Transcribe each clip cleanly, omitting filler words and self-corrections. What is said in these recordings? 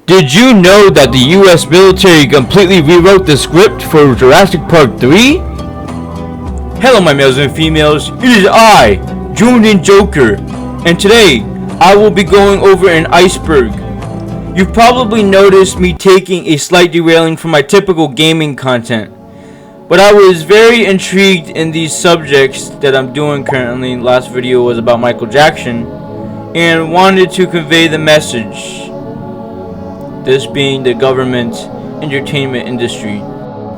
Did you know that the US military completely rewrote the script for Jurassic Park 3? Hello my males and females, it is I, Julian Joker, and today I will be going over an iceberg. You've probably noticed me taking a slight derailing from my typical gaming content, but I was very intrigued in these subjects that I'm doing currently. Last video was about Michael Jackson, and wanted to convey the message. This being the government entertainment industry.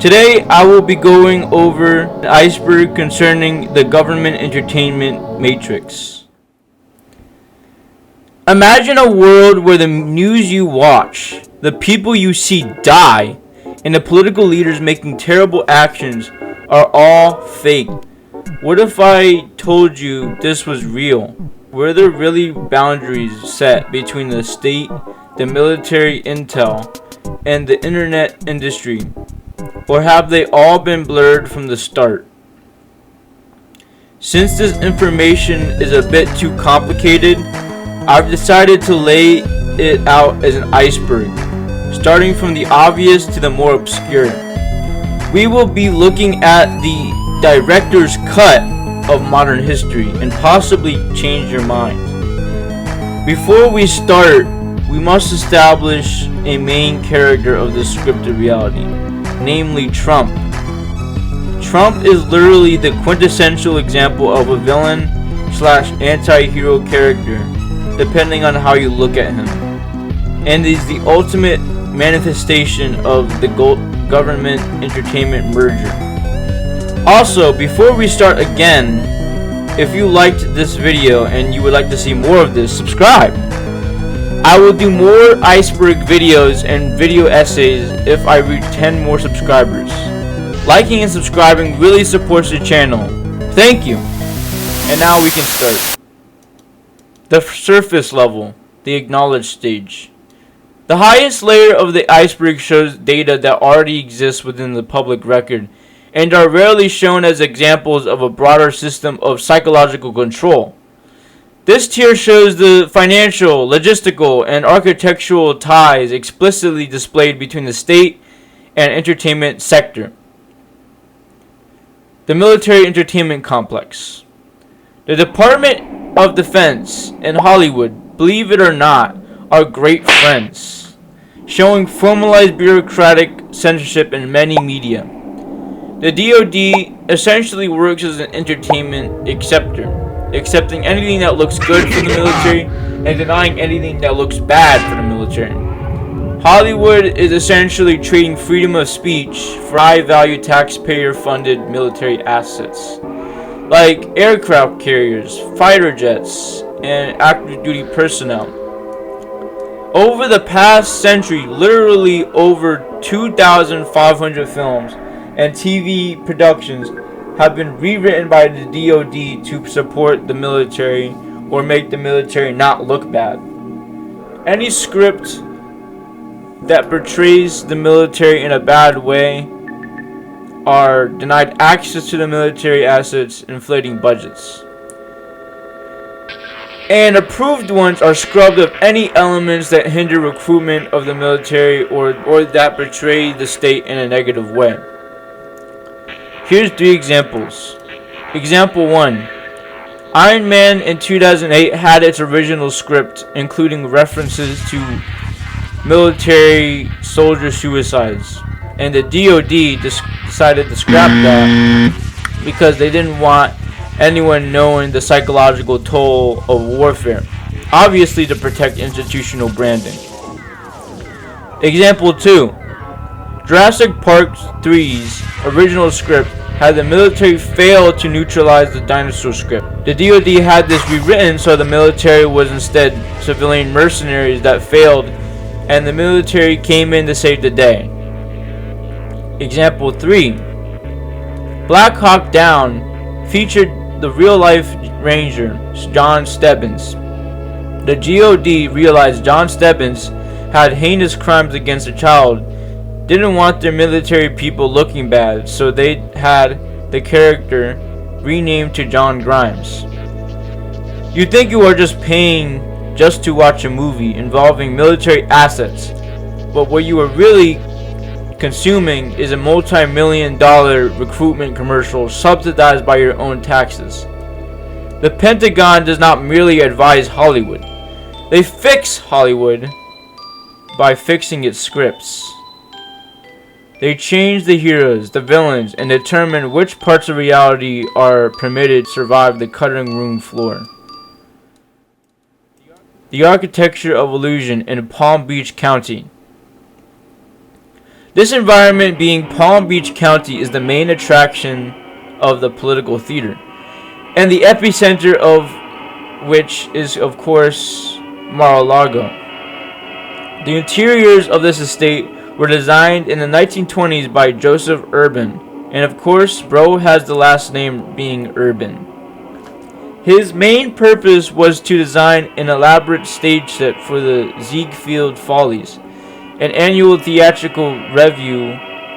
Today I will be going over the iceberg concerning the government entertainment matrix. Imagine a world where the news you watch, the people you see die, and the political leaders making terrible actions are all fake. What if I told you this was real? Were there really boundaries set between the state, the military intel, and the internet industry? Or have they all been blurred from the start? Since this information is a bit too complicated, I've decided to lay it out as an iceberg, starting from the obvious to the more obscure. We will be looking at the director's cut of modern history and possibly change your mind. Before we start, we must establish a main character of this scripted reality, namely Trump. Trump is literally the quintessential example of a villain / anti-hero character, depending on how you look at him, and is the ultimate manifestation of the government entertainment merger. Also, before we start again, if you liked this video and you would like to see more of this, subscribe. I will do more iceberg videos and video essays if I reach 10 more subscribers. Liking and subscribing really supports the channel. Thank you. And now we can start. The surface level, the acknowledged stage. The highest layer of the iceberg shows data that already exists within the public record and are rarely shown as examples of a broader system of psychological control. This tier shows the financial, logistical, and architectural ties explicitly displayed between the state and entertainment sector. The military entertainment complex. The Department of Defense and Hollywood, believe it or not, are great friends, showing formalized bureaucratic censorship in many media. The DoD essentially works as an entertainment acceptor, accepting anything that looks good for the military and denying anything that looks bad for the military. Hollywood is essentially trading freedom of speech for high-value taxpayer-funded military assets, like aircraft carriers, fighter jets, and active duty personnel. Over the past century, literally over 2,500 films and TV productions have been rewritten by the DoD to support the military or make the military not look bad. Any script that portrays the military in a bad way are denied access to the military assets, inflating budgets. And approved ones are scrubbed of any elements that hinder recruitment of the military or that portray the state in a negative way. Here's 3 examples. Example 1. Iron Man in 2008 had its original script, including references to military soldier suicides, and the DoD decided to scrap that because they didn't want anyone knowing the psychological toll of warfare, obviously to protect institutional branding. Example 2. Jurassic Park 3's original script had the military fail to neutralize the dinosaur script. The DoD had this rewritten so the military was instead civilian mercenaries that failed, and the military came in to save the day. Example 3. Black Hawk Down featured the real-life Ranger, John Stebbins. The GOD realized John Stebbins had heinous crimes against a child, didn't want their military people looking bad, so they had the character renamed to John Grimes. You think you are just paying just to watch a movie involving military assets, but what you are really consuming is a multi-million-dollar recruitment commercial subsidized by your own taxes. The Pentagon does not merely advise Hollywood. They fix Hollywood by fixing its scripts. They change the heroes, the villains, and determine which parts of reality are permitted to survive the cutting room floor. The architecture of illusion in Palm Beach County. This environment, being Palm Beach County, is the main attraction of the political theater, and the epicenter of which is, of course, Mar-a-Lago. The interiors of this estate were designed in the 1920s by Joseph Urban, and of course, bro has the last name being Urban. His main purpose was to design an elaborate stage set for the Ziegfeld Follies, an annual theatrical revue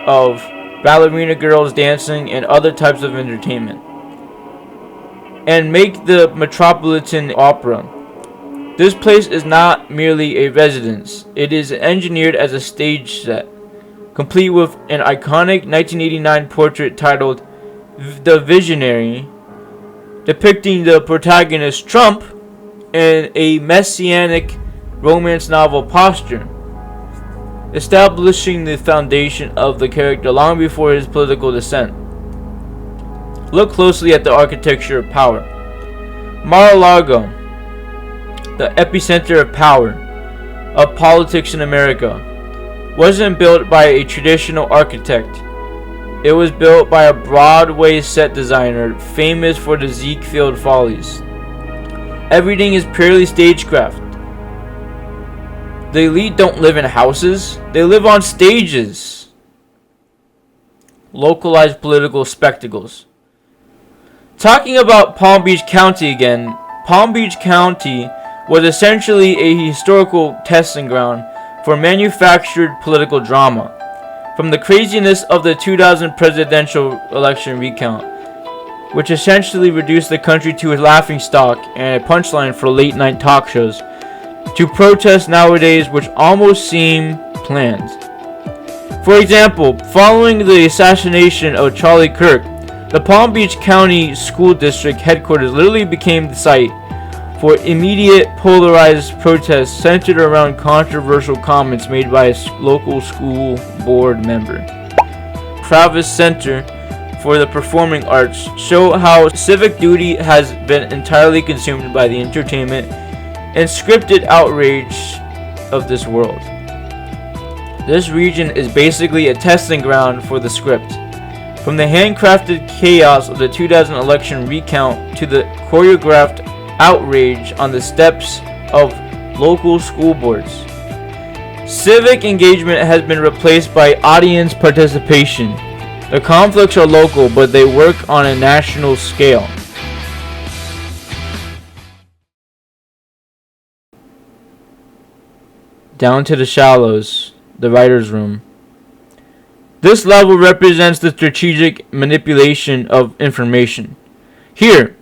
of ballerina girls dancing and other types of entertainment, and make the Metropolitan Opera. This place is not merely a residence, it is engineered as a stage set, complete with an iconic 1989 portrait titled The Visionary, depicting the protagonist Trump in a messianic romance novel posture, establishing the foundation of the character long before his political descent. Look closely at the architecture of power. Mar-a-Lago, the epicenter of power, of politics in America, wasn't built by a traditional architect. It was built by a Broadway set designer famous for the Ziegfeld Follies. Everything is purely stagecraft. The elite don't live in houses, they live on stages. Localized political spectacles. Talking about Palm Beach County again, Palm Beach County was essentially a historical testing ground for manufactured political drama. From the craziness of the 2000 presidential election recount, which essentially reduced the country to a laughingstock and a punchline for late night talk shows, to protests nowadays which almost seem planned. For example, following the assassination of Charlie Kirk, the Palm Beach County School District headquarters literally became the site for immediate polarized protests centered around controversial comments made by a local school board member. Travis Center for the Performing Arts show how civic duty has been entirely consumed by the entertainment and scripted outrage of this world. This region is basically a testing ground for the script. From the handcrafted chaos of the 2000 election recount to the choreographed outrage on the steps of local school boards, civic engagement has been replaced by audience participation. The conflicts are local, but they work on a national scale. Down to the shallows, the writer's room. This level represents the strategic manipulation of information. Here,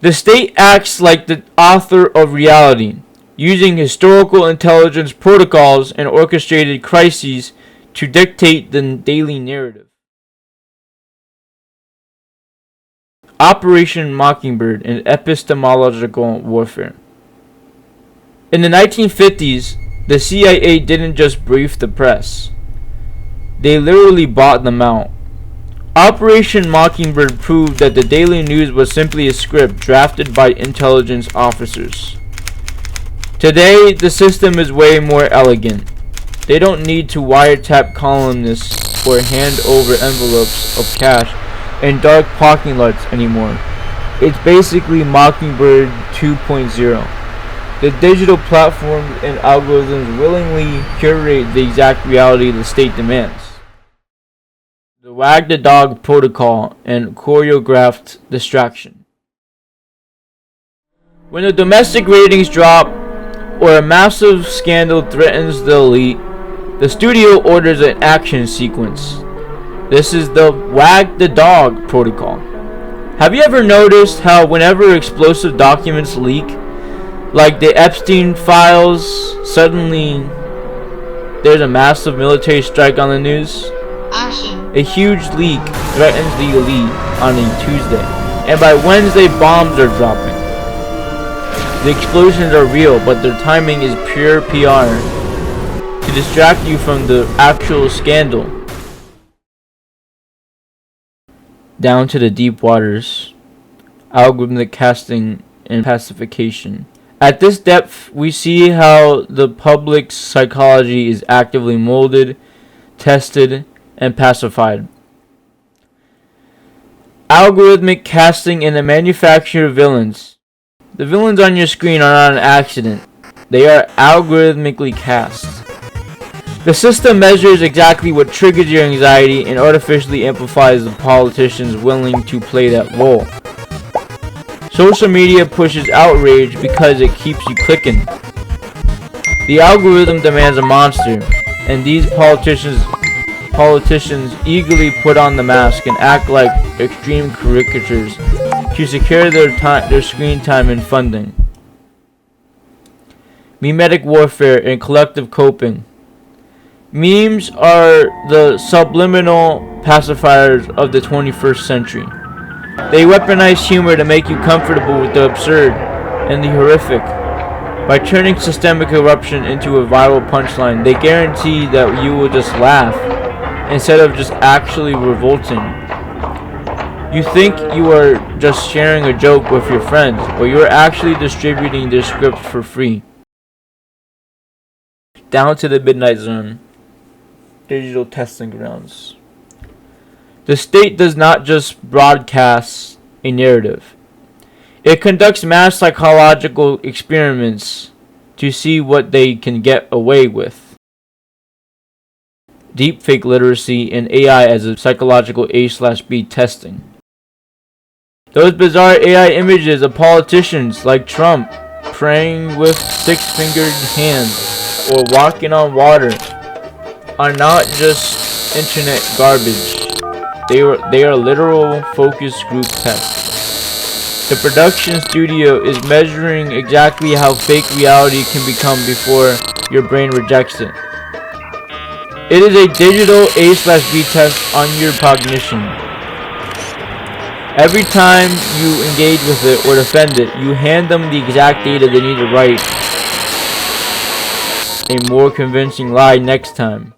the state acts like the author of reality, using historical intelligence protocols and orchestrated crises to dictate the daily narrative. Operation Mockingbird and epistemological warfare. In the 1950s, the CIA didn't just brief the press. They literally bought them out. Operation Mockingbird proved that the Daily News was simply a script drafted by intelligence officers. Today, the system is way more elegant. They don't need to wiretap columnists or hand over envelopes of cash in dark parking lots anymore. It's basically Mockingbird 2.0. The digital platforms and algorithms willingly curate the exact reality the state demands. The wag the dog protocol and choreographed distraction. When the domestic ratings drop or a massive scandal threatens the elite, the studio orders an action sequence. This is the wag the dog protocol. Have you ever noticed how whenever explosive documents leak, like the Epstein files, suddenly There's a massive military strike on the news. Awesome. A huge leak threatens the elite on a Tuesday, and by Wednesday bombs are dropping. The explosions are real, but their timing is pure PR to distract you from the actual scandal. Down to the deep waters. Algorithmic casting and pacification. At this depth, we see how the public's psychology is actively molded, tested, and pacified. Algorithmic casting and the manufacture of villains. The villains on your screen are not an accident. They are algorithmically cast. The system measures exactly what triggers your anxiety and artificially amplifies the politicians willing to play that role. Social media pushes outrage because it keeps you clicking. The algorithm demands a monster, and these politicians eagerly put on the mask and act like extreme caricatures to secure their screen time and funding. Memetic warfare and collective coping. Memes are the subliminal pacifiers of the 21st century. They weaponize humor to make you comfortable with the absurd and the horrific. By turning systemic corruption into a viral punchline, they guarantee that you will just laugh instead of just actually revolting. You think you are just sharing a joke with your friends, but you are actually distributing their script for free. Down to the midnight zone. Digital testing grounds. The state does not just broadcast a narrative. It conducts mass psychological experiments to see what they can get away with. Deepfake literacy and AI as a psychological A/B testing. Those bizarre AI images of politicians like Trump praying with six-fingered hands or walking on water are not just internet garbage. They are literal focus group tests. The production studio is measuring exactly how fake reality can become before your brain rejects it. It is a digital A/B test on your cognition. Every time you engage with it or defend it, you hand them the exact data they need to write a more convincing lie next time.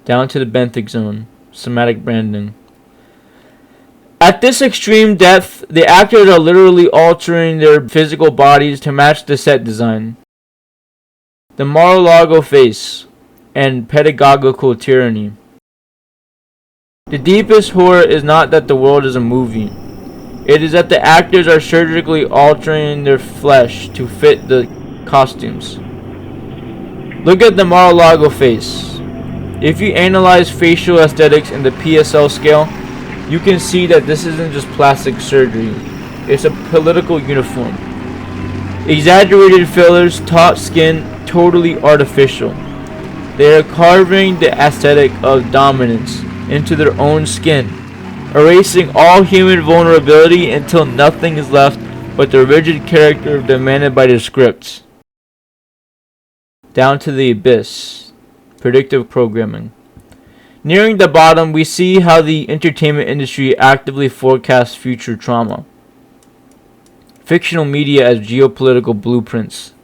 Down to the benthic zone. Somatic branding. At this extreme depth, the actors are literally altering their physical bodies to match the set design. The Mar-a-Lago face and pedagogical tyranny. The deepest horror is not that the world is a movie. It is that the actors are surgically altering their flesh to fit the costumes. Look at the Mar-a-Lago face. If you analyze facial aesthetics in the PSL scale, you can see that this isn't just plastic surgery. It's a political uniform. Exaggerated fillers, taut skin, totally artificial. They are carving the aesthetic of dominance into their own skin, erasing all human vulnerability until nothing is left but the rigid character demanded by the scripts. Down to the abyss. Predictive programming. Nearing the bottom, we see how the entertainment industry actively forecasts future trauma. Fictional media as geopolitical blueprints.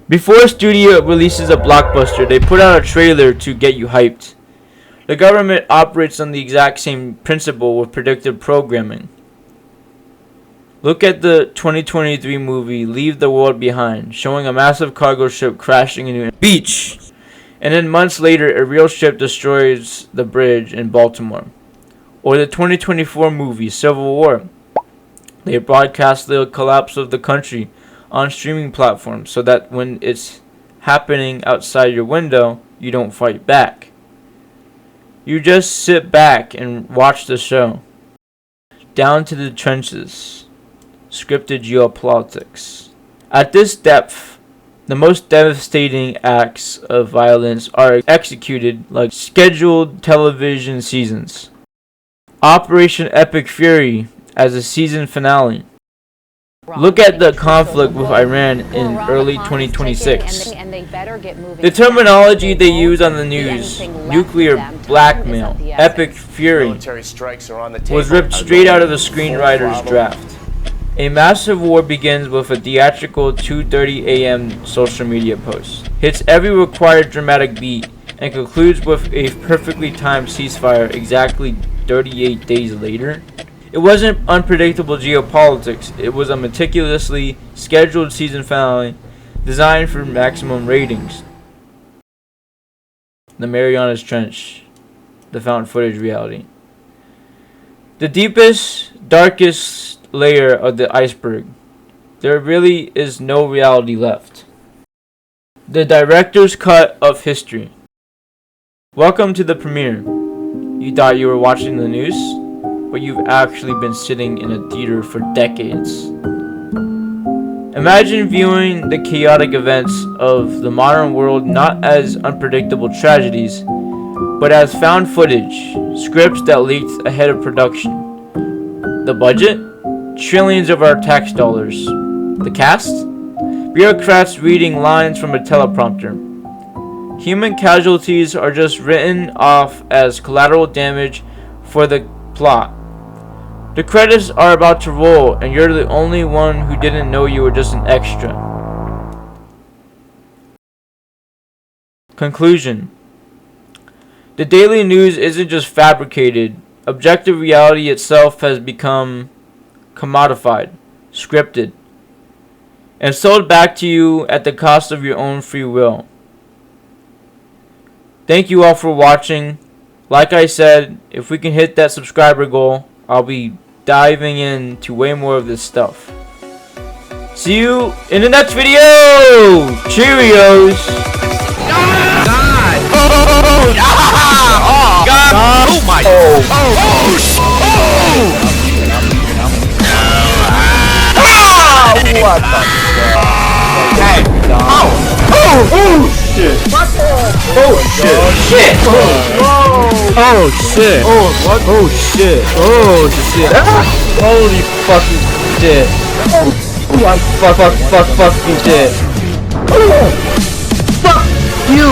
Before a studio releases a blockbuster, they put out a trailer to get you hyped. The government operates on the exact same principle with predictive programming. Look at the 2023 movie Leave the World Behind, showing a massive cargo ship crashing into a beach. And then months later, a real ship destroys the bridge in Baltimore. Or the 2024 movie Civil War. They broadcast the collapse of the country on streaming platforms so that when it's happening outside your window, you don't fight back. You just sit back and watch the show. Down to the trenches. Scripted geopolitics. At this depth, the most devastating acts of violence are executed like scheduled television seasons. Operation Epic Fury as a season finale. Look at the conflict with Iran in early 2026. The terminology they use on the news, nuclear blackmail, epic fury, was ripped straight out of the screenwriter's draft. A massive war begins with a theatrical 2:30 a.m. social media post, hits every required dramatic beat, and concludes with a perfectly timed ceasefire exactly 38 days later. It wasn't unpredictable geopolitics, it was a meticulously scheduled season finale designed for maximum ratings. The Marianas Trench, the found footage reality. The deepest, darkest layer of the iceberg. There really is no reality left. The director's cut of history. Welcome to the premiere. You thought you were watching the news, but you've actually been sitting in a theater for decades. Imagine viewing the chaotic events of the modern world not as unpredictable tragedies, but as found footage, scripts that leaked ahead of production. The budget? Trillions of our tax dollars. The cast? Bureaucrats reading lines from a teleprompter. Human casualties are just written off as collateral damage for the plot. The credits are about to roll, and you're the only one who didn't know you were just an extra. Conclusion. The daily news isn't just fabricated. Objective reality itself has become commodified, scripted, and sold back to you at the cost of your own free will. Thank you all for watching. Like I said, if we can hit that subscriber goal, I'll be diving into way more of this stuff. See you in the next video! Cheerios! God! Oh! God! Oh my! What the fuck? Hey! Oh shit! What the? Oh shit! Shit! Oh shit! What? Oh shit! Oh shit! Holy fucking shit! I'm fucking shit! Fuck you!